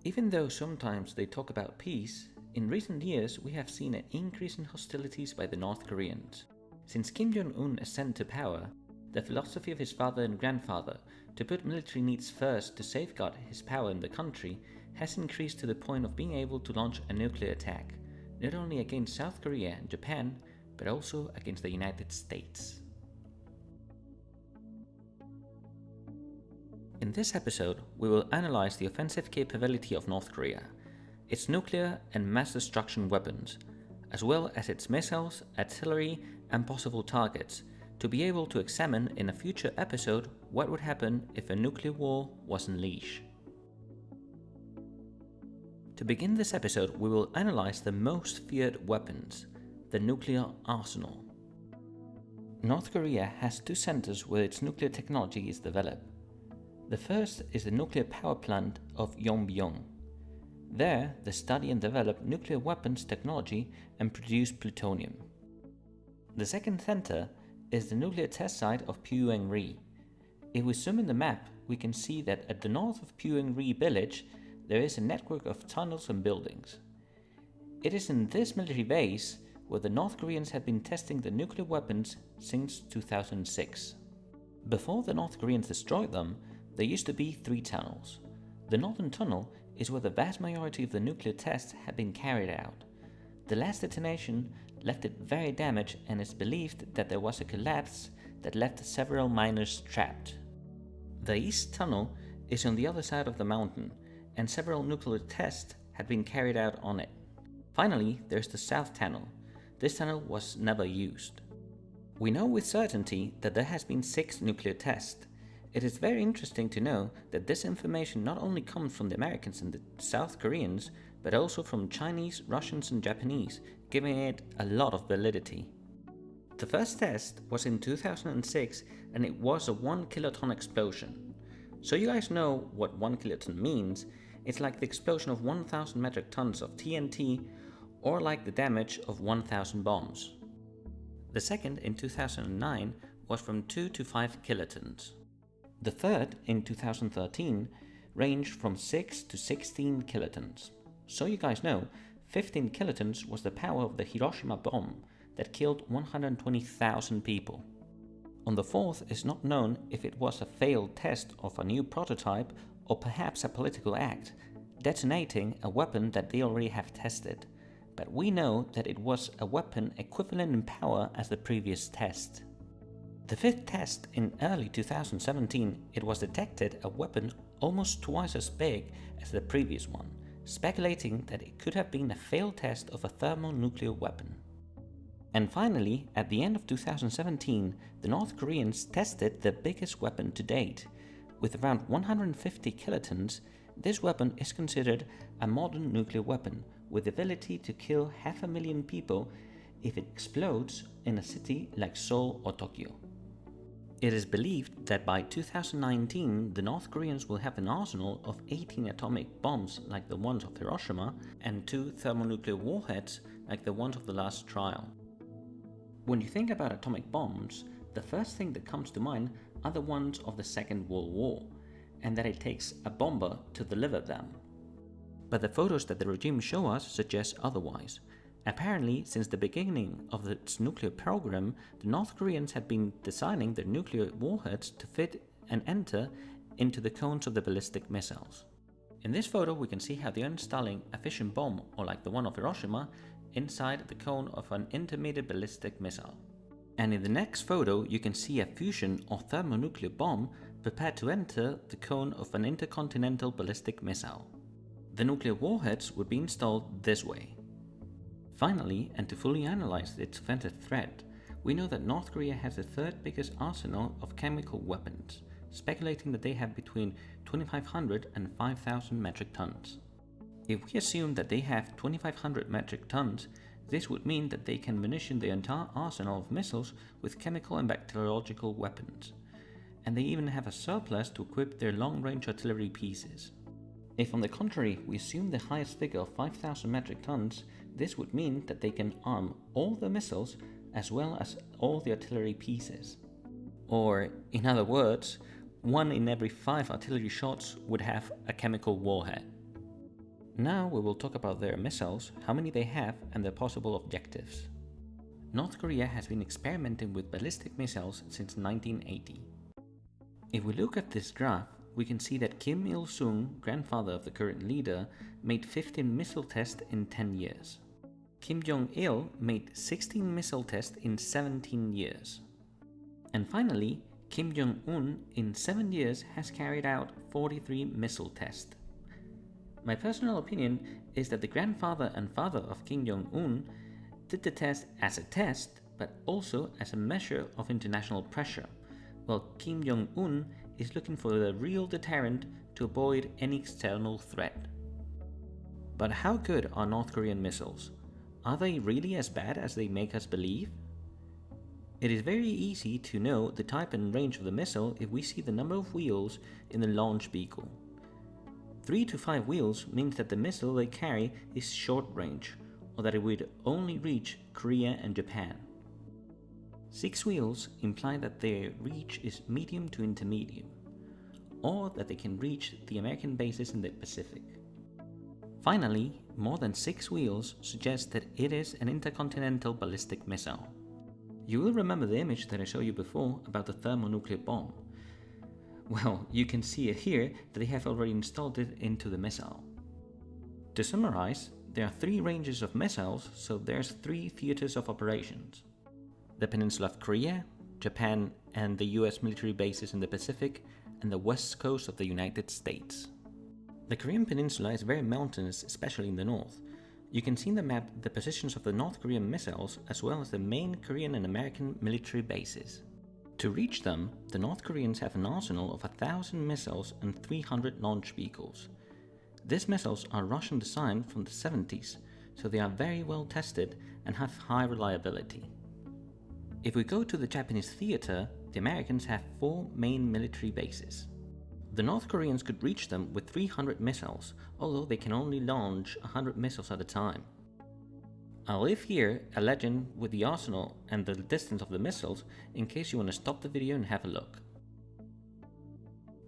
Even though sometimes they talk about peace, in recent years we have seen an increase in hostilities by the North Koreans. Since Kim Jong-un ascended to power, the philosophy of his father and grandfather to put military needs first to safeguard his power in the country has increased to the point of being able to launch a nuclear attack, not only against South Korea and Japan, but also against the United States. In this episode, we will analyze the offensive capability of North Korea, its nuclear and mass destruction weapons, as well as its missiles, artillery, and possible targets, to be able to examine in a future episode what would happen if a nuclear war was unleashed. To begin this episode, we will analyze the most feared weapons, the nuclear arsenal. North Korea has two centers where its nuclear technology is developed. The first is the nuclear power plant of Yongbyon. There, they study and develop nuclear weapons technology and produce plutonium. The second center is the nuclear test site of Pyongyang. If we zoom in the map, we can see that at the north of Pyongyang village, there is a network of tunnels and buildings. It is in this military base where the North Koreans have been testing the nuclear weapons since 2006. Before the North Koreans destroyed them, there used to be 3 tunnels. The northern tunnel is where the vast majority of the nuclear tests had been carried out. The last detonation left it very damaged, and it's believed that there was a collapse that left several miners trapped. The east tunnel is on the other side of the mountain, and several nuclear tests had been carried out on it. Finally, there's the south tunnel. This tunnel was never used. We know with certainty that there has been 6 nuclear tests. It is very interesting to know that this information not only comes from the Americans and the South Koreans, but also from Chinese, Russians and Japanese, giving it a lot of validity. The first test was in 2006 and it was a 1 kiloton explosion. So you guys know what 1 kiloton means. It's like the explosion of 1,000 metric tons of TNT, or like the damage of 1,000 bombs. The second in 2009 was from 2 to 5 kilotons. The third, in 2013, ranged from 6 to 16 kilotons. So you guys know, 15 kilotons was the power of the Hiroshima bomb that killed 120,000 people. On the fourth, it's not known if it was a failed test of a new prototype or perhaps a political act, detonating a weapon that they already have tested. But we know that it was a weapon equivalent in power as the previous test. The fifth test in early 2017, it was detected a weapon almost twice as big as the previous one, speculating that it could have been a failed test of a thermonuclear weapon. And finally, at the end of 2017, the North Koreans tested the biggest weapon to date. With around 150 kilotons, this weapon is considered a modern nuclear weapon with the ability to kill 500,000 people if it explodes in a city like Seoul or Tokyo. It is believed that by 2019, the North Koreans will have an arsenal of 18 atomic bombs like the ones of Hiroshima and 2 thermonuclear warheads like the ones of the last trial. When you think about atomic bombs, the first thing that comes to mind are the ones of the Second World War, and that it takes a bomber to deliver them. But the photos that the regime show us suggest otherwise. Apparently, since the beginning of its nuclear program, the North Koreans had been designing their nuclear warheads to fit and enter into the cones of the ballistic missiles. In this photo, we can see how they are installing a fission bomb, or like the one of Hiroshima, inside the cone of an intermediate ballistic missile. And in the next photo, you can see a fusion or thermonuclear bomb prepared to enter the cone of an intercontinental ballistic missile. The nuclear warheads would be installed this way. Finally, and to fully analyze its offensive threat, we know that North Korea has the 3rd biggest arsenal of chemical weapons, speculating that they have between 2,500 and 5,000 metric tons. If we assume that they have 2,500 metric tons, this would mean that they can munition the entire arsenal of missiles with chemical and bacteriological weapons, and they even have a surplus to equip their long-range artillery pieces. If on the contrary we assume the highest figure of 5,000 metric tons, this would mean that they can arm all the missiles as well as all the artillery pieces. Or, in other words, 1 in every 5 artillery shots would have a chemical warhead. Now we will talk about their missiles, how many they have, and their possible objectives. North Korea has been experimenting with ballistic missiles since 1980. If we look at this graph, we can see that Kim Il-sung, grandfather of the current leader, made 15 missile tests in 10 years. Kim Jong-il made 16 missile tests in 17 years. And finally, Kim Jong-un in 7 years has carried out 43 missile tests. My personal opinion is that the grandfather and father of Kim Jong-un did the test as a test, but also as a measure of international pressure, while Kim Jong-un is looking for a real deterrent to avoid any external threat. But how good are North Korean missiles? Are they really as bad as they make us believe? It is very easy to know the type and range of the missile if we see the number of wheels in the launch vehicle. 3 to 5 wheels means that the missile they carry is short range, or that it would only reach Korea and Japan. 6 wheels imply that their reach is medium to intermediate, or that they can reach the American bases in the Pacific. Finally, more than 6 wheels suggests that it is an intercontinental ballistic missile. You will remember the image that I showed you before about the thermonuclear bomb. Well, you can see it here that they have already installed it into the missile. To summarize, there are 3 ranges of missiles, so there's 3 theaters of operations. The peninsula of Korea, Japan, and the US military bases in the Pacific, and the west coast of the United States. The Korean peninsula is very mountainous, especially in the north. You can see in the map the positions of the North Korean missiles as well as the main Korean and American military bases. To reach them, the North Koreans have an arsenal of 1,000 missiles and 300 launch vehicles. These missiles are Russian design from the 70s, so they are very well tested and have high reliability. If we go to the Japanese theater, the Americans have 4 main military bases. The North Koreans could reach them with 300 missiles, although they can only launch 100 missiles at a time. I'll leave here a legend with the arsenal and the distance of the missiles in case you want to stop the video and have a look.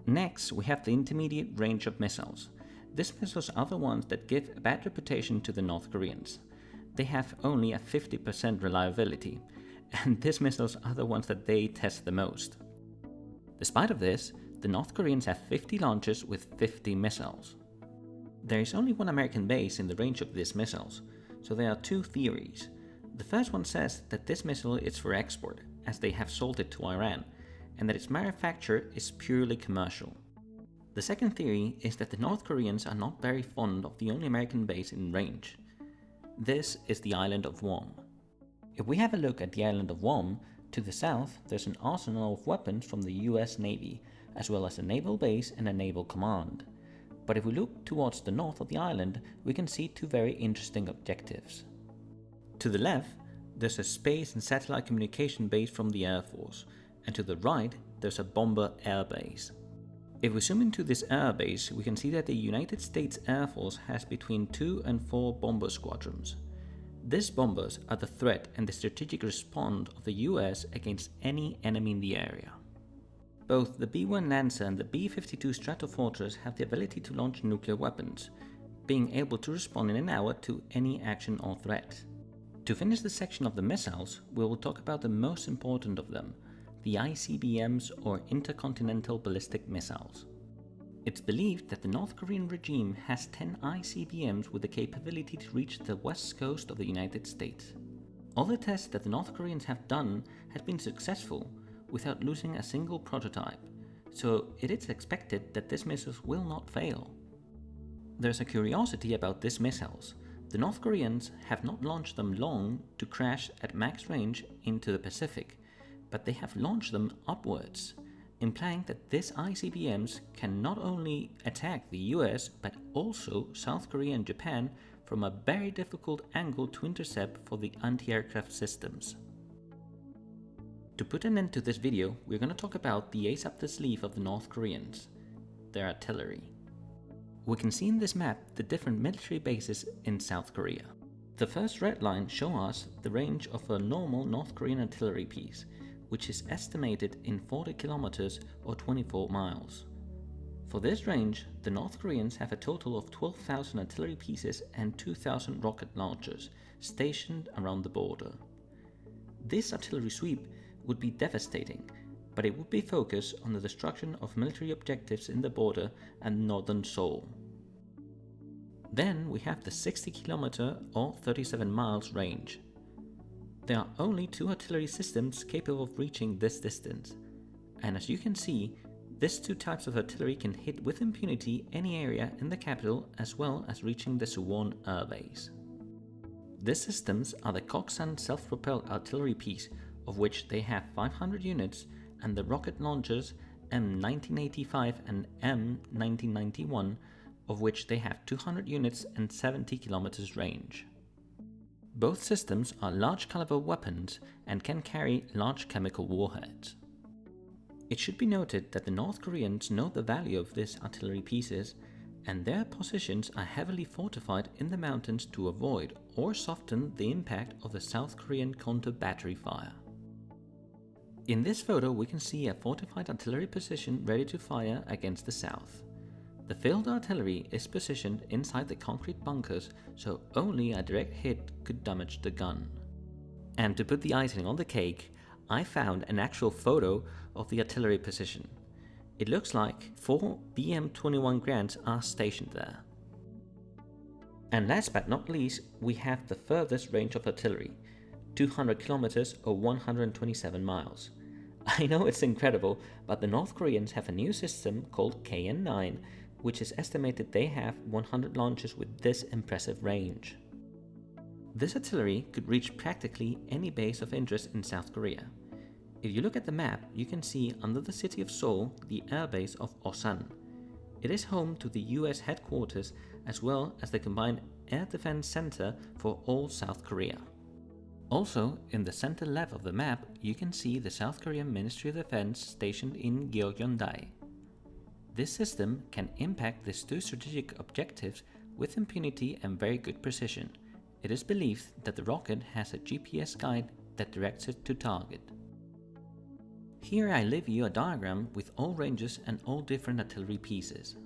Next, we have the intermediate range of missiles. These missiles are the ones that give a bad reputation to the North Koreans. They have only a 50% reliability, and these missiles are the ones that they test the most. Despite of this, the North Koreans have 50 launches with 50 missiles. There is only one American base in the range of these missiles, so there are 2 theories. The first one says that this missile is for export, as they have sold it to Iran, and that its manufacture is purely commercial. The second theory is that the North Koreans are not very fond of the only American base in range. This is the island of Guam. If we have a look at the island of Guam, to the south there's an arsenal of weapons from the US Navy, as well as a naval base and a naval command. But if we look towards the north of the island, we can see 2 very interesting objectives. To the left, there's a space and satellite communication base from the Air Force, and to the right, there's a bomber air base. If we zoom into this air base, we can see that the United States Air Force has between 2 and 4 bomber squadrons. These bombers are the threat and the strategic response of the US against any enemy in the area. Both the B-1 Lancer and the B-52 Stratofortress have the ability to launch nuclear weapons, being able to respond in an hour to any action or threat. To finish the section of the missiles, we will talk about the most important of them, the ICBMs or Intercontinental Ballistic Missiles. It's believed that the North Korean regime has 10 ICBMs with the capability to reach the west coast of the United States. All the tests that the North Koreans have done have been successful, without losing a single prototype, so it is expected that these missiles will not fail. There's a curiosity about these missiles. The North Koreans have not launched them long to crash at max range into the Pacific, but they have launched them upwards, implying that these ICBMs can not only attack the US but also South Korea and Japan from a very difficult angle to intercept for the anti-aircraft systems. To put an end to this video, we're going to talk about the ace up the sleeve of the North Koreans, their artillery. We can see in this map the different military bases in South Korea. The first red line shows us the range of a normal North Korean artillery piece, which is estimated in 40 kilometers or 24 miles. For this range, the North Koreans have a total of 12,000 artillery pieces and 2,000 rocket launchers stationed around the border. This artillery sweep would be devastating, but it would be focused on the destruction of military objectives in the border and northern Seoul. Then we have the 60 km or 37 miles range. There are only 2 artillery systems capable of reaching this distance, and as you can see, these 2 types of artillery can hit with impunity any area in the capital as well as reaching the Suwon air base. These systems are the Koksan self-propelled artillery piece, of which they have 500 units, and the rocket launchers M1985 and M1991, of which they have 200 units and 70 km range. Both systems are large caliber weapons and can carry large chemical warheads. It should be noted that the North Koreans know the value of these artillery pieces, and their positions are heavily fortified in the mountains to avoid or soften the impact of the South Korean counter-battery fire. In this photo we can see a fortified artillery position ready to fire against the south. The field artillery is positioned inside the concrete bunkers, so only a direct hit could damage the gun. And to put the icing on the cake, I found an actual photo of the artillery position. It looks like 4 BM-21 Grants are stationed there. And last but not least, we have the furthest range of artillery, 200 kilometers or 127 miles. I know it's incredible, but the North Koreans have a new system called KN-9, which is estimated they have 100 launchers with this impressive range. This artillery could reach practically any base of interest in South Korea. If you look at the map, you can see under the city of Seoul the airbase of Osan. It is home to the US headquarters as well as the Combined Air Defense Center for all South Korea. Also, in the center left of the map, you can see the South Korean Ministry of Defense stationed in Gyeonggi. This system can impact these 2 strategic objectives with impunity and very good precision. It is believed that the rocket has a GPS guide that directs it to target. Here I leave you a diagram with all ranges and all different artillery pieces.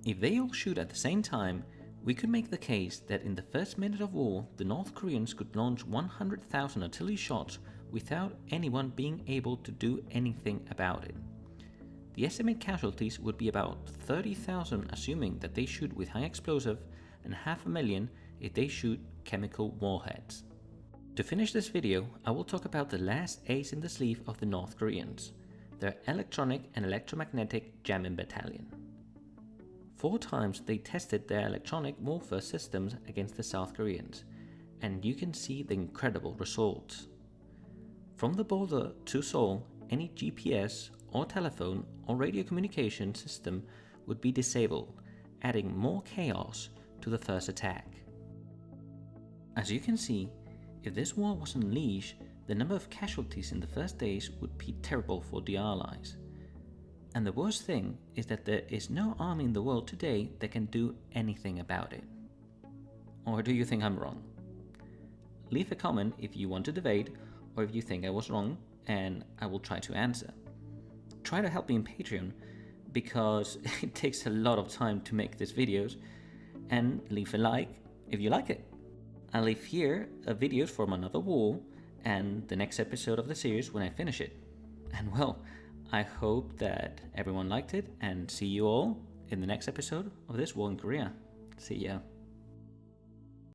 If they all shoot at the same time, we could make the case that in the first minute of war, the North Koreans could launch 100,000 artillery shots without anyone being able to do anything about it. The estimated casualties would be about 30,000 assuming that they shoot with high explosive and 500,000 if they shoot chemical warheads. To finish this video, I will talk about the last ace in the sleeve of the North Koreans, their electronic and electromagnetic jamming battalion. 4 times they tested their electronic warfare systems against the South Koreans, and you can see the incredible results. From the border to Seoul, any GPS or telephone or radio communication system would be disabled, adding more chaos to the first attack. As you can see, if this war was unleashed, the number of casualties in the first days would be terrible for the Allies. And the worst thing is that there is no army in the world today that can do anything about it. Or do you think I'm wrong? Leave a comment if you want to debate or if you think I was wrong, and I will try to answer. Try to help me in Patreon because it takes a lot of time to make these videos, and leave a like if you like it. I'll leave here a video from another war and the next episode of the series when I finish it. And well, I hope that everyone liked it, and see you all in the next episode of this war in Korea. See ya.